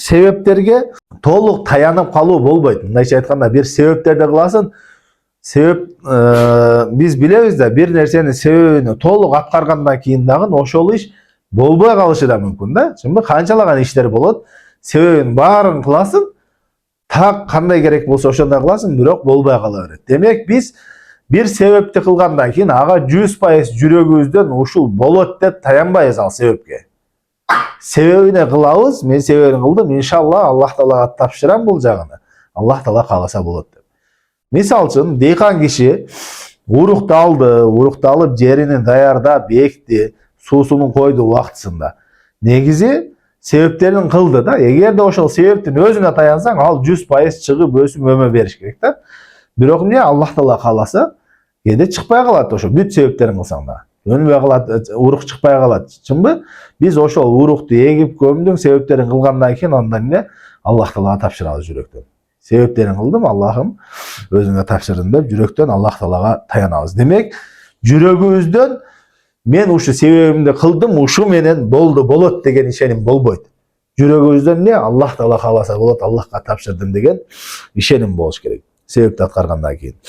себептерге толық таянып қалу болбойт. Мындайча айтканда бир себептерди кыласың. Себеп биз билебиз да, бир нерсени себебин толук аткаргандан кийин дагы ошол иш болбой калышы да мүмкүн да. Чынбы? Канчалаган иштер болот. Себебин баарын кыласың, так кандай керек болсо ошондой кыласың, бирок болбой кала берет. Демек биз бир себепти кылгандан кийин ага 100% жүрөгүбүздөн ушул болот деп таянбайбыз ал себепке. Себебине кылабыз, мен себебин кылдым, иншалла Аллах Таалага тапшырам бул жагына. Аллах Таала кааласа болот деп. Мисал үчүн дейкан киши урукту алып жерини даярдап, экти, суусун койду убактысында. Негизи себептерин кылды да. Эгерде ошол себептин өзүнө таянсаң, ал 100% чыгып өсүп өмө бериш керек да. Бирок эмне, Аллах Таала кааласа, кээде чыкпай калат ошо бүт себептерин кылсаң да. Өнбөй калат, урук чыкпай калат. Чынбы? Биз ошол урукту эгип көмдүң себептерин кылгандан кийин андан эмне, Аллах Таалага тапшырабыз жүрөктөн. Себептерин кылдым, Аллахым өзүңө тапшырдым деп жүрөктөн Аллах Таалага таянабыз. Демек, жүрөгүбүздөн мен ушу себебимди кылдым, ушу менен болот деген ишеним болбойт. Жүрөгүбүздөн эмне, Аллах Таала кааласа болот, Аллахка тапшырдым деген ишеним болуш керек. Себепти аткаргандан кийин.